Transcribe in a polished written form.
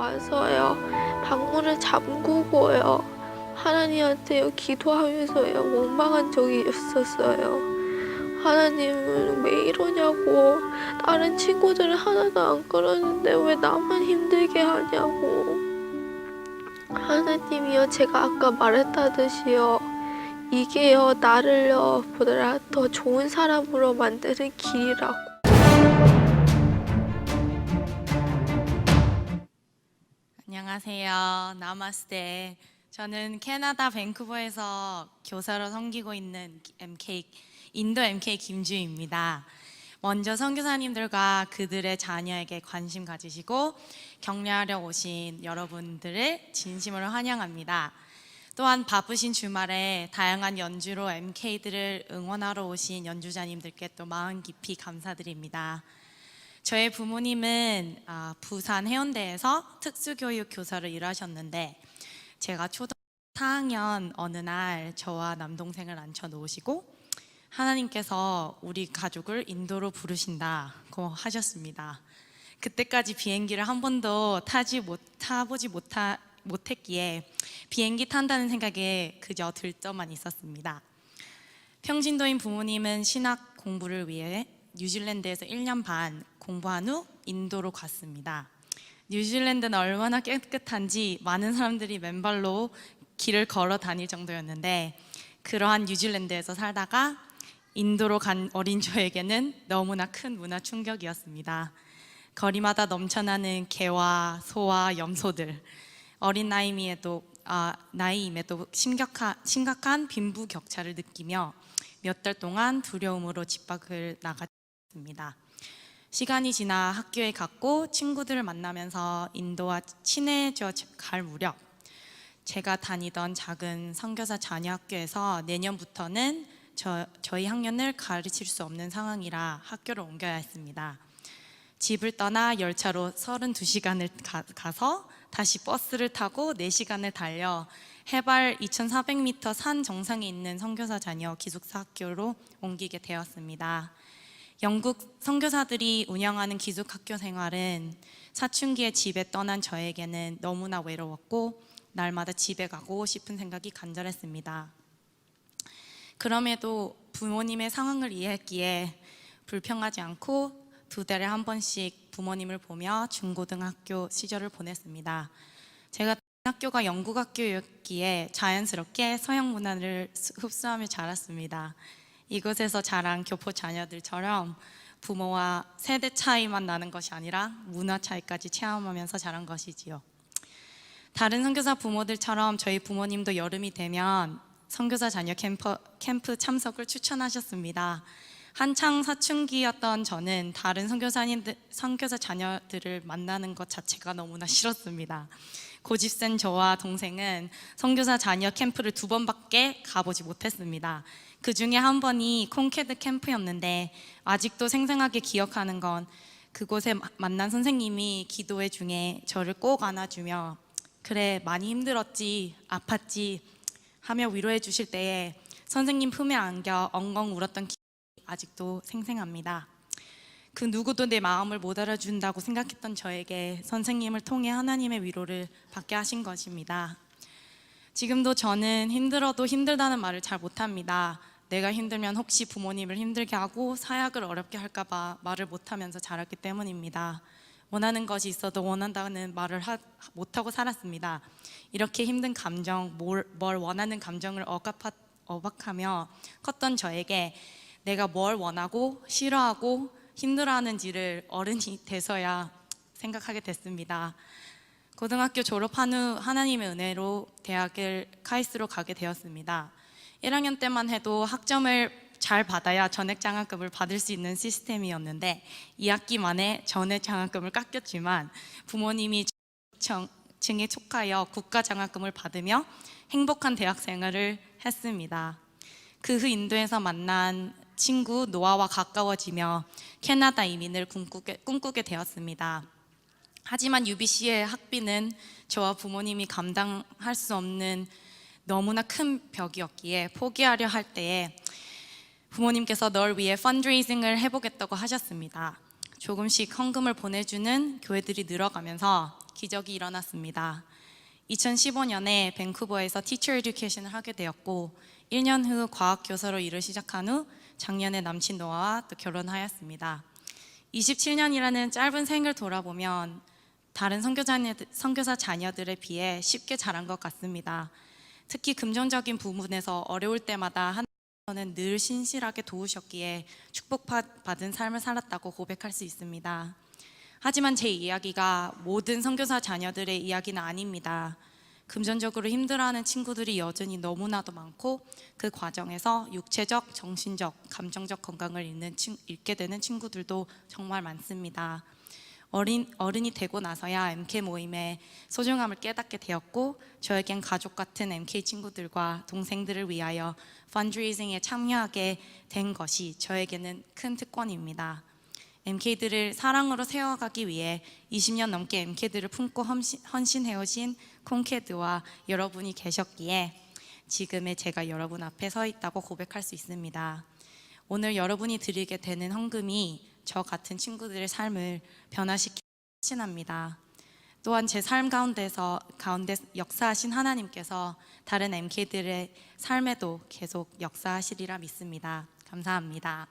와서요, 방문을 잠그고요, 하나님한테요 기도하면서요 원망한 적이 있었어요. 하나님은 왜 이러냐고, 다른 친구들은 하나도 안 그러는데 왜 나만 힘들게 하냐고. 하나님이요, 제가 아까 말했다듯이요, 이게요 나를요 보다 더 좋은 사람으로 만드는 길이라고. 안녕하세요. 나마스테. 저는 캐나다 밴쿠버에서 교사로 섬기고 있는 인도 MK 김주희입니다. 먼저 선교사님들과 그들의 자녀에게 관심 가지시고 격려하려 오신 여러분들을 진심으로 환영합니다. 또한 바쁘신 주말에 다양한 연주로 MK들을 응원하러 오신 연주자님들께 또 마음 깊이 감사드립니다. 저의 부모님은 부산 해운대에서 특수교육 교사로 일하셨는데, 제가 초등학교 4학년 어느 날 저와 남동생을 앉혀 놓으시고 하나님께서 우리 가족을 인도로 부르신다고 하셨습니다. 그때까지 비행기를 한 번도 타보지 못했기에 비행기 탄다는 생각에 그저 들떠만 있었습니다. 평신도인 부모님은 신학 공부를 위해 뉴질랜드에서 1년 반 공부한 후 인도로 갔습니다. 뉴질랜드는 얼마나 깨끗한지 많은 사람들이 맨발로 길을 걸어 다닐 정도였는데, 그러한 뉴질랜드에서 살다가 인도로 간 어린 저에게는 너무나 큰 문화 충격이었습니다. 거리마다 넘쳐나는 개와 소와 염소들, 어린 나이임에도 심각한 빈부격차를 느끼며 몇 달 동안 두려움으로 집 밖을 나갔습니다. 시간이 지나 학교에 갔고 친구들을 만나면서 인도와 친해져 갈 무렵, 제가 다니던 작은 선교사 자녀 학교에서 내년부터는 저희 학년을 가르칠 수 없는 상황이라 학교를 옮겨야 했습니다. 집을 떠나 열차로 32시간을 가서 다시 버스를 타고 4시간을 달려 해발 2,400m 산 정상에 있는 선교사 자녀 기숙사 학교로 옮기게 되었습니다. 영국 선교사들이 운영하는 기숙학교 생활은 사춘기에 집에 떠난 저에게는 너무나 외로웠고 날마다 집에 가고 싶은 생각이 간절했습니다. 그럼에도 부모님의 상황을 이해했기에 불평하지 않고 2달에 한 번씩 부모님을 보며 중고등학교 시절을 보냈습니다. 제가 학교가 영국 학교였기에 자연스럽게 서양 문화를 흡수하며 자랐습니다. 이곳에서 자란 교포 자녀들처럼 부모와 세대 차이만 나는 것이 아니라 문화 차이까지 체험하면서 자란 것이지요. 다른 선교사 부모들처럼 저희 부모님도 여름이 되면 선교사 자녀 캠프 참석을 추천하셨습니다. 한창 사춘기였던 저는 다른 선교사 자녀들을 만나는 것 자체가 너무나 싫었습니다. 고집센 저와 동생은 선교사 자녀 캠프를 2번밖에 가보지 못했습니다. 그 중에 한 번이 콩캐드 캠프였는데, 아직도 생생하게 기억하는 건 그곳에 만난 선생님이 기도회 중에 저를 꼭 안아주며 그래 많이 힘들었지, 아팠지 하며 위로해 주실 때에 선생님 품에 안겨 엉엉 울었던 기억이 아직도 생생합니다. 그 누구도 내 마음을 못 알아준다고 생각했던 저에게 선생님을 통해 하나님의 위로를 받게 하신 것입니다. 지금도 저는 힘들어도 힘들다는 말을 잘 못합니다. 내가 힘들면 혹시 부모님을 힘들게 하고 사약을 어렵게 할까봐 말을 못하면서 자랐기 때문입니다. 원하는 것이 있어도 원한다는 말을 못하고 살았습니다. 이렇게 힘든 감정, 뭘 원하는 감정을 억압하며 컸던 저에게 내가 뭘 원하고 싫어하고 힘들어하는지를 어른이 돼서야 생각하게 됐습니다. 고등학교 졸업한 후 하나님의 은혜로 대학을 카이스트로 가게 되었습니다. 1학년 때만 해도 학점을 잘 받아야 전액 장학금을 받을 수 있는 시스템이었는데 2학기 만에 전액 장학금을 깎였지만 부모님이 층에 촉하여 국가 장학금을 받으며 행복한 대학 생활을 했습니다. 그 후 인도에서 만난 친구 노아와 가까워지며 캐나다 이민을 꿈꾸게 되었습니다. 하지만 UBC의 학비는 저와 부모님이 감당할 수 없는 너무나 큰 벽이었기에 포기하려 할 때에 부모님께서 널 위해 펀드레이징을 해보겠다고 하셨습니다. 조금씩 헌금을 보내주는 교회들이 늘어가면서 기적이 일어났습니다. 2015년에 밴쿠버에서 티처 에듀케이션을 하게 되었고 1년 후 과학 교사로 일을 시작한 후 작년에 남친 노아와 또 결혼하였습니다. 27년이라는 짧은 생을 돌아보면 다른 선교사 자녀들에 비해 쉽게 자란 것 같습니다. 특히 금전적인 부분에서 어려울 때마다 하나님께서는 늘 신실하게 도우셨기에 축복받은 삶을 살았다고 고백할 수 있습니다. 하지만 제 이야기가 모든 선교사 자녀들의 이야기는 아닙니다. 금전적으로 힘들어하는 친구들이 여전히 너무나도 많고 그 과정에서 육체적, 정신적, 감정적 건강을 잃게 되는 친구들도 정말 많습니다. 어른이 되고 나서야 MK 모임의 소중함을 깨닫게 되었고 저에겐 가족 같은 MK 친구들과 동생들을 위하여 펀드레이징에 참여하게 된 것이 저에게는 큰 특권입니다. MK들을 사랑으로 세워가기 위해 20년 넘게 MK들을 품고 헌신해오신 콩캐드와 여러분이 계셨기에 지금의 제가 여러분 앞에 서 있다고 고백할 수 있습니다. 오늘 여러분이 드리게 되는 헌금이 저 같은 친구들의 삶을 변화시키기 확신합니다. 또한 제 삶 가운데 역사하신 하나님께서 다른 MK들의 삶에도 계속 역사하시리라 믿습니다. 감사합니다.